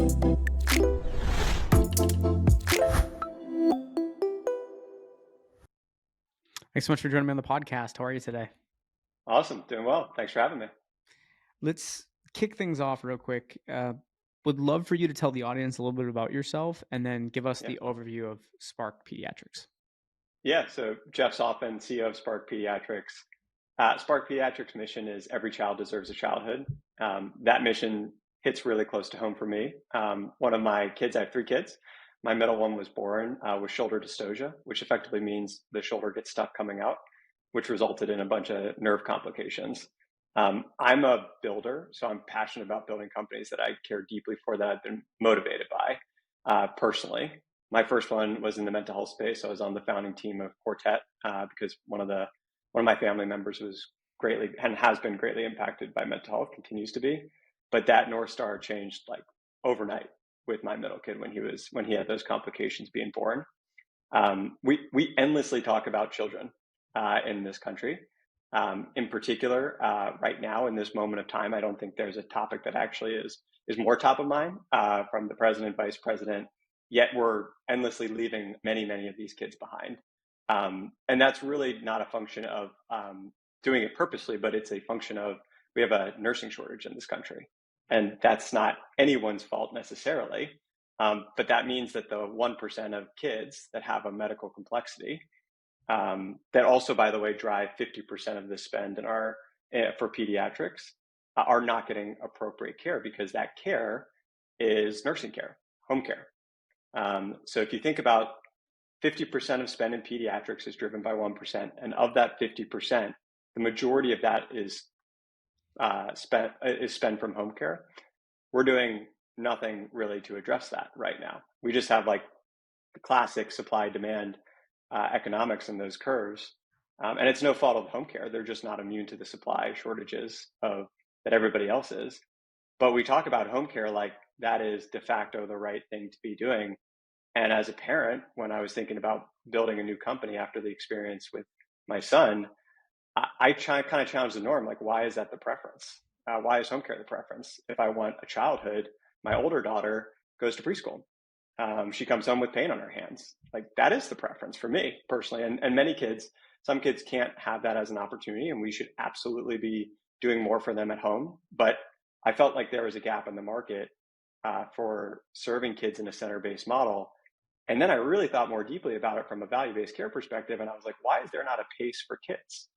Thanks so much for joining me on the podcast. How are you today? Awesome. Doing well. Thanks for having me. Let's kick things off real quick. Would love for you to tell the audience a little bit about yourself and then give us Yeah. the overview of Spark Pediatrics. Yeah. So Jeff Soffen, CEO of Spark Pediatrics. Spark Pediatrics' mission is every child deserves a childhood. That mission hits really close to home for me. One of my kids, I have three kids. My middle one was born with shoulder dystocia, which effectively means the shoulder gets stuck coming out, which resulted in a bunch of nerve complications. I'm a builder, so I'm passionate about building companies that I care deeply for, that I've been motivated by personally. My first one was in the mental health space. I was on the founding team of Quartet because one of my family members was greatly and has been greatly impacted by mental health, continues to be. But that North Star changed like overnight with my middle kid when he had those complications being born. We endlessly talk about children in this country. In particular, right now in this moment of time, I don't think there's a topic that actually is more top of mind from the president, vice president. Yet we're endlessly leaving many of these kids behind, and that's really not a function of doing it purposely, but it's a function of we have a nursing shortage in this country, and that's not anyone's fault necessarily. But that means that the 1% of kids that have a medical complexity that also, by the way, drive 50% of the spend in our for pediatrics are not getting appropriate care because that care is nursing care, home care. So if you think about 50% of spend in pediatrics is driven by 1%, and of that 50%, the majority of that is spent from home care. We're doing nothing really to address that right now. We just have like the classic supply demand economics in those curves. And it's no fault of home care. They're just not immune to the supply shortages that everybody else is. But we talk about home care like that is de facto the right thing to be doing. And as a parent, when I was thinking about building a new company after the experience with my son, I kind of challenged the norm. Like, why is that the preference? Why is home care the preference? If I want a childhood, my older daughter goes to preschool. She comes home with pain on her hands. Like, that is the preference for me personally. And many kids, some kids can't have that as an opportunity, and we should absolutely be doing more for them at home. But I felt like there was a gap in the market for serving kids in a center-based model. And then I really thought more deeply about it from a value-based care perspective. And I was like, why is there not a PACE for kids?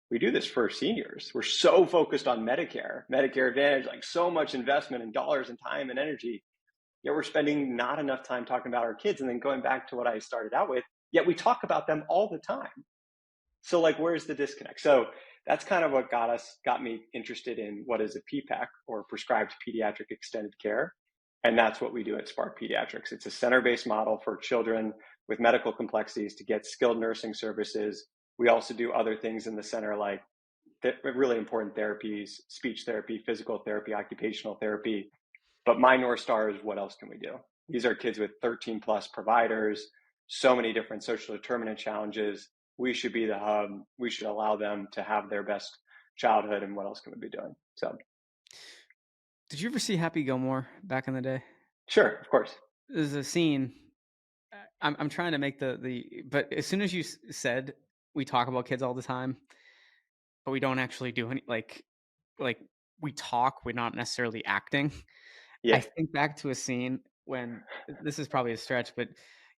We do this for seniors. We're so focused on Medicare Advantage, like so much investment in dollars and time and energy. Yet we're spending not enough time talking about our kids. And then going back to what I started out with, yet we talk about them all the time. So like, where's the disconnect? So that's kind of what got me interested in what is a PPEC, or Prescribed Pediatric Extended Care. And that's what we do at Spark Pediatrics. It's a center-based model for children with medical complexities to get skilled nursing services. We also do other things in the center, like really important therapies, speech therapy, physical therapy, occupational therapy. But my North Star is, what else can we do? These are kids with 13 plus providers, so many different social determinant challenges. We should be the hub. We should allow them to have their best childhood. And what else can we be doing? So, Did you ever see Happy Gilmore back in the day? sure, of course. There's a scene. I'm trying to make but as soon as you said we talk about kids all the time, but we don't actually do any like we talk, we're not necessarily acting. I Yeah. think back to a scene when, this is probably a stretch, but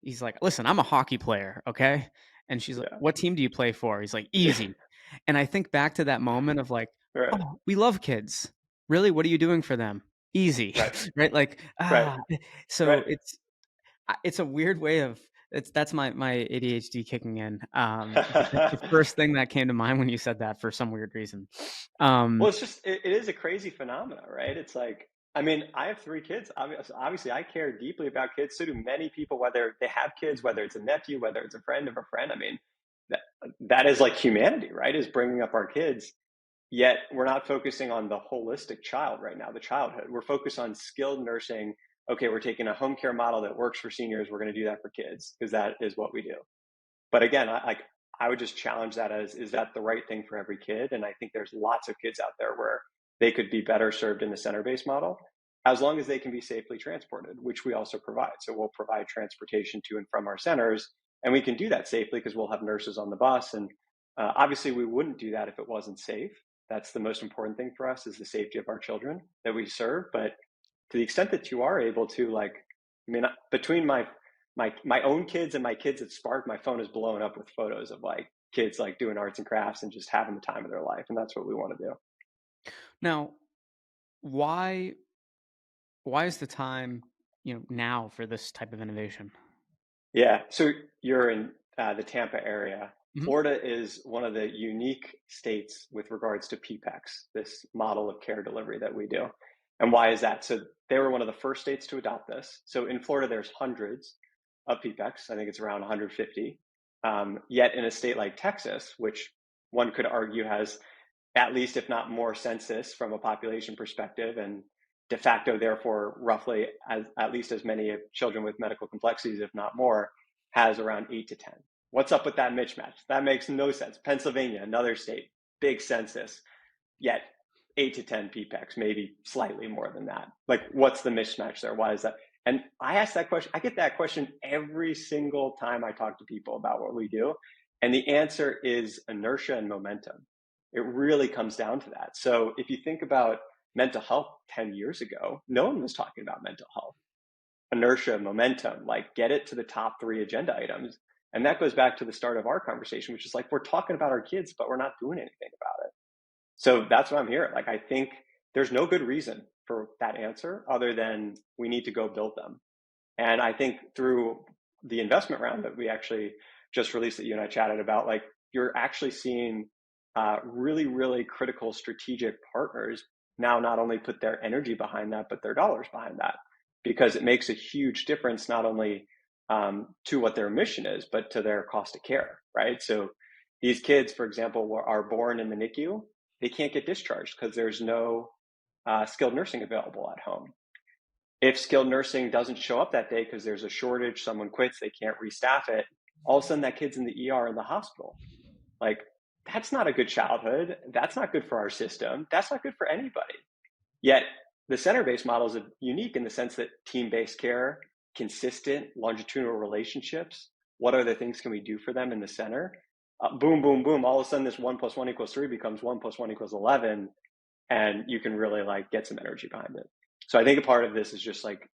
he's like, "Listen, I'm a hockey player, okay?" And she's like, Yeah. "What team do you play for?" He's like, "Easy." And I think back to that moment of like, Right. "Oh, we love kids. Really? What are you doing for them?" Easy. Right. Right? Like, Right. so Right. it's a weird way of, that's my ADHD kicking in. But that's the first thing that came to mind when you said that for some weird reason. Well, it's just, it is a crazy phenomena, right? It's like, I mean, I have three kids. Obviously, I care deeply about kids. So do many people, whether they have kids, whether it's a nephew, whether it's a friend of a friend. I mean, that is like humanity, right? Is bringing up our kids. Yet we're not focusing on the holistic child right now, the childhood. We're focused on skilled nursing. Okay, we're taking a home care model that works for seniors. We're going to do that for kids because that is what we do. But again, I would just challenge that as, is that the right thing for every kid? And I think there's lots of kids out there where they could be better served in the center-based model. as long as they can be safely transported, which we also provide. So we'll provide transportation to and from our centers, and we can do that safely because we'll have nurses on the bus. And obviously, we wouldn't do that if it wasn't safe. That's the most important thing for us, is the safety of our children that we serve. But to the extent that you are able to, like, I mean, between my own kids and my kids at Spark, my phone is blowing up with photos of like kids like doing arts and crafts and just having the time of their life, and that's what we want to do. Now, why why is the time, now for this type of innovation? Yeah. So you're in the Tampa area. Mhm. Florida is one of the unique states with regards to PPECs, this model of care delivery that we do. And why is that? So they were one of the first states to adopt this. So in Florida, there's hundreds of PPECs. I think it's around 150. Yet in a state like Texas, which one could argue has at least, if not more, census from a population perspective, and de facto, therefore, roughly at least as many children with medical complexities, if not more, has around 8 to 10. What's up with that mismatch? That makes no sense. Pennsylvania, another state, big census, yet 8 to 10 PPECs, maybe slightly more than that. Like, what's the mismatch there? Why is that? And I ask that question, I get that question every single time I talk to people about what we do. And the answer is inertia and momentum. It really comes down to that. So if you think about mental health 10 years ago, no one was talking about mental health. Inertia, momentum, like get it to the top 3 agenda items. And that goes back to the start of our conversation, which is like, we're talking about our kids, but we're not doing anything about it. So that's what I'm hearing. Like, I think there's no good reason for that answer other than we need to go build them. And I think through the investment round that we actually just released that you and I chatted about, like, you're actually seeing really, really critical strategic partners now not only put their energy behind that, but their dollars behind that, because it makes a huge difference, not only to what their mission is, but to their cost of care, right? So these kids, for example, are born in the NICU. They can't get discharged because there's no skilled nursing available at home. If skilled nursing doesn't show up that day because there's a shortage, someone quits, they can't restaff it, all of a sudden that kid's in the ER in the hospital. Like, that's not a good childhood. That's not good for our system. That's not good for anybody. Yet the center-based model is unique in the sense that team-based care, consistent longitudinal relationships, what other things can we do for them in the center? Boom, boom, boom. All of a sudden this 1 + 1 = 3 becomes 1 + 1 = 11. And you can really like get some energy behind it. So I think a part of this is just like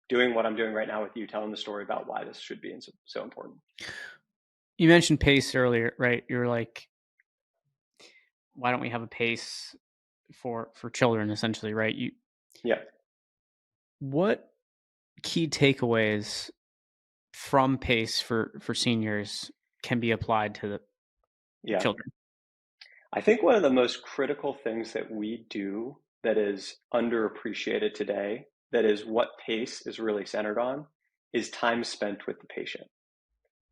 doing what I'm doing right now with you, telling the story about why this should be so important. You mentioned PACE earlier, right? You're like, why don't we have a PACE for children, essentially, right? Yeah. What key takeaways from PACE for seniors can be applied to the Yeah. children? I think one of the most critical things that we do that is underappreciated today, that is what PACE is really centered on, is time spent with the patient.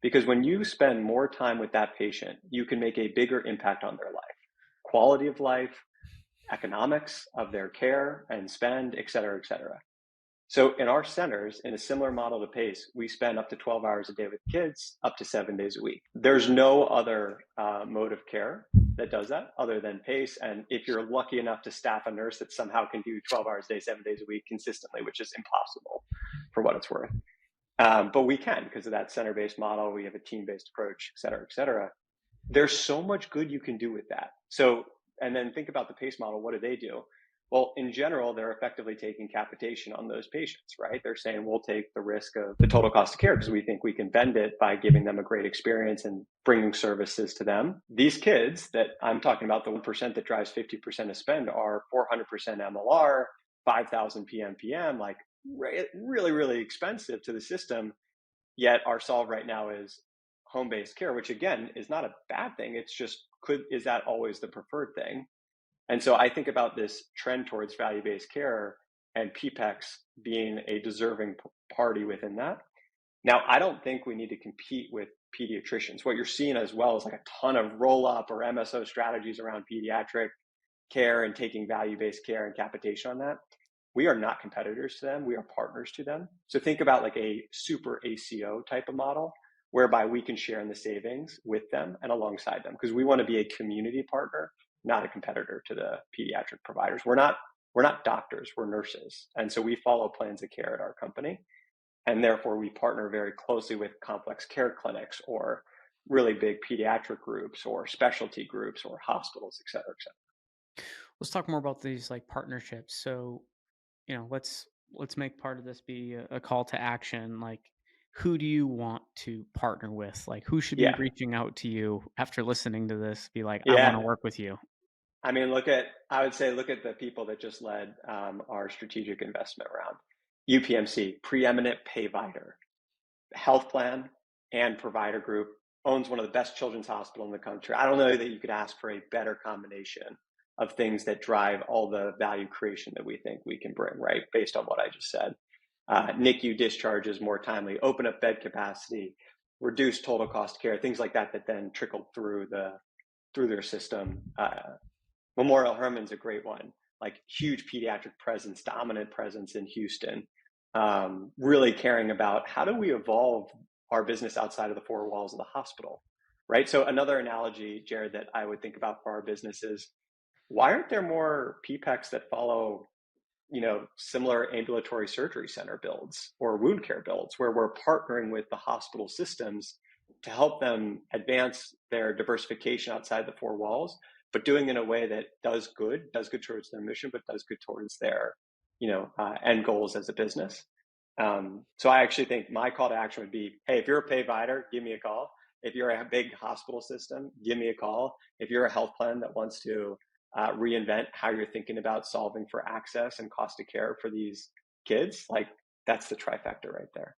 Because when you spend more time with that patient, you can make a bigger impact on their life, quality of life, economics of their care and spend, et cetera, et cetera. So in our centers, in a similar model to PACE, we spend up to 12 hours a day with kids, up to 7 days a week. There's no other mode of care that does that other than PACE. And if you're lucky enough to staff a nurse that somehow can do 12 hours a day, 7 days a week consistently, which is impossible for what it's worth. But we can, because of that center-based model. We have a team-based approach, et cetera, et cetera. There's so much good you can do with that. So, and then think about the PACE model. What do? Well, in general, they're effectively taking capitation on those patients, right? They're saying we'll take the risk of the total cost of care because we think we can bend it by giving them a great experience and bringing services to them. These kids that I'm talking about, the 1% that drives 50% of spend, are 400% MLR, 5,000 PMPM, like really, really expensive to the system. Yet our solve right now is home-based care, which again is not a bad thing. It's just, is that always the preferred thing? And so I think about this trend towards value-based care and PPECs being a deserving party within that. Now, I don't think we need to compete with pediatricians. What you're seeing as well is like a ton of roll-up or MSO strategies around pediatric care and taking value-based care and capitation on that. We are not competitors to them. We are partners to them. So think about like a super ACO type of model whereby we can share in the savings with them and alongside them, because we want to be a community partner, not a competitor to the pediatric providers. We're not we're not doctors, we're nurses. And so we follow plans of care at our company. And therefore, we partner very closely with complex care clinics or really big pediatric groups or specialty groups or hospitals, et cetera, et cetera. Let's talk more about these like partnerships. So, let's make part of this be a call to action. Like, who do you want to partner with? Like, who should be Yeah. reaching out to you after listening to this? Be like, I want to Yeah. work with you. I mean, I would say, look at the people that just led our strategic investment round. UPMC, preeminent payvider, health plan and provider group, owns one of the best children's hospitals in the country. I don't know that you could ask for a better combination of things that drive all the value creation that we think we can bring, right? Based on what I just said. NICU discharges more timely, open up bed capacity, reduce total cost of care, things like that that then trickle through their system. Memorial Hermann's a great one, like huge pediatric presence, dominant presence in Houston, really caring about how do we evolve our business outside of the four walls of the hospital, right? So another analogy, Jared, that I would think about for our business is, why aren't there more PPECs that follow, similar ambulatory surgery center builds or wound care builds, where we're partnering with the hospital systems to help them advance their diversification outside the four walls, but doing it in a way that does good towards their mission, but does good towards their, end goals as a business. So I actually think my call to action would be, hey, if you're a payvider, give me a call. If you're a big hospital system, give me a call. If you're a health plan that wants to reinvent how you're thinking about solving for access and cost of care for these kids, like that's the trifecta right there.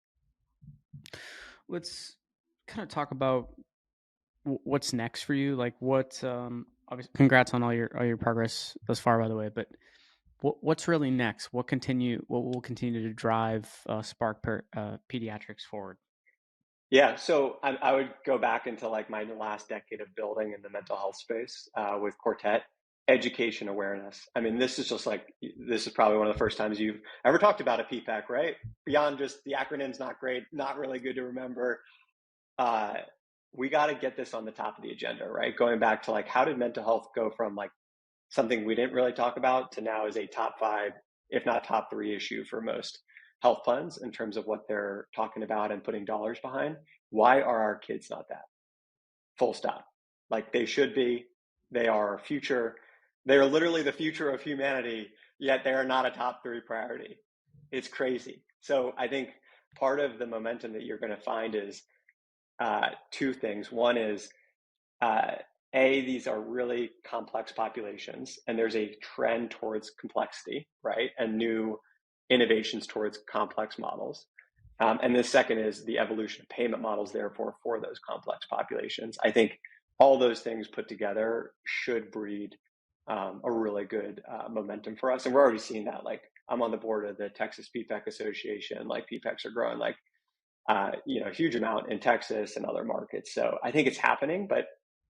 Let's kind of talk about what's next for you. Like, obviously, congrats on all your progress thus far, by the way. But what's really next? What will continue to drive Spark Pediatrics forward? Yeah, so I would go back into like my last decade of building in the mental health space with Quartet. Education awareness. I mean, this is probably one of the first times you've ever talked about a PPEC, right? Beyond just the acronym's not great, not really good to remember. We got to get this on the top of the agenda, right? Going back to like, how did mental health go from like something we didn't really talk about to now is a top 5, if not top 3 issue for most health plans in terms of what they're talking about and putting dollars behind. Why are our kids not that? Full stop. Like they should be. They are our future. They are literally the future of humanity, yet they are not a top 3 priority. It's crazy. So I think part of the momentum that you're going to find is 2 things. One is, these are really complex populations, and there's a trend towards complexity, right? And new innovations towards complex models. And the second is the evolution of payment models, therefore, for those complex populations. I think all those things put together should breed a really good momentum for us. And we're already seeing that. Like I'm on the board of the Texas PPEC Association. Like PPECs are growing like, a huge amount in Texas and other markets. So I think it's happening, but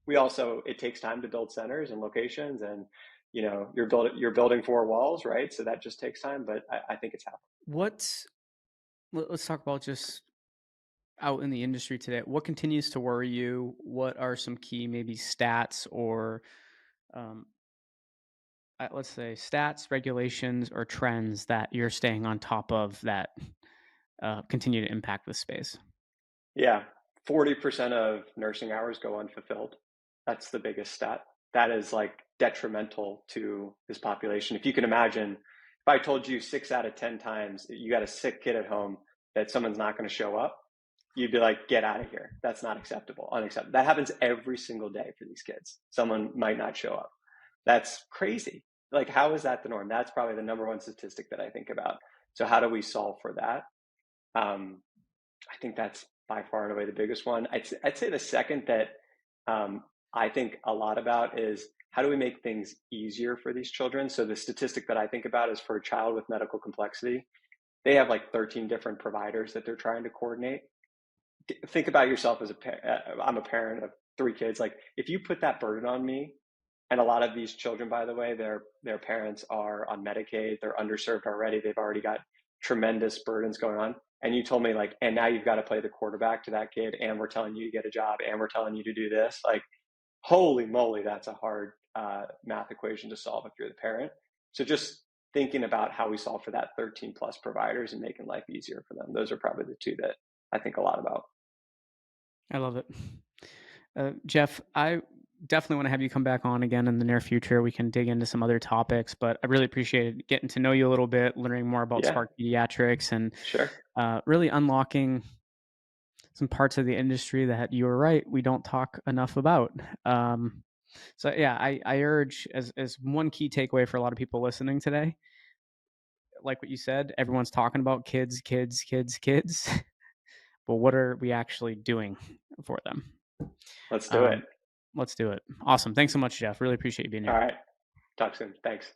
it takes time to build centers and locations and, you're building 4 walls, right? So that just takes time, but I think it's happening. Let's talk about just out in the industry today. What continues to worry you? What are some key maybe stats or let's say stats, regulations, or trends that you're staying on top of that continue to impact this space? Yeah, 40% of nursing hours go unfulfilled. That's the biggest stat. That is like detrimental to this population. If you can imagine, if I told you 6 out of 10 times you got a sick kid at home that someone's not going to show up, you'd be like, get out of here. That's not acceptable, unacceptable. That happens every single day for these kids. Someone might not show up. That's crazy. Like, how is that the norm? That's probably the number one statistic that I think about. So how do we solve for that? I think that's by far and away the biggest one. I'd say the second that I think a lot about is how do we make things easier for these children? So the statistic that I think about is for a child with medical complexity, they have like 13 different providers that they're trying to coordinate. Think about yourself as I'm a parent of 3 kids. Like if you put that burden on me, and a lot of these children, by the way, their parents are on Medicaid, they're underserved already, they've already got tremendous burdens going on. And you told me like, and now you've got to play the quarterback to that kid, and we're telling you to get a job, and we're telling you to do this. Like, holy moly, that's a hard math equation to solve if you're the parent. So just thinking about how we solve for that 13 plus providers and making life easier for them. Those are probably the two that I think a lot about. I love it. Jeff, I definitely want to have you come back on again in the near future. We can dig into some other topics, but I really appreciated getting to know you a little bit, learning more about Yeah, Spark Pediatrics, and sure. really unlocking some parts of the industry that you were right we don't talk enough about. So yeah, I urge as one key takeaway for a lot of people listening today, like what you said, everyone's talking about kids, kids, kids, kids, but what are we actually doing for them? Let's do it. Um, let's do it. Awesome. Thanks so much, Jeff. Really appreciate you being All here. right. Talk soon. Thanks.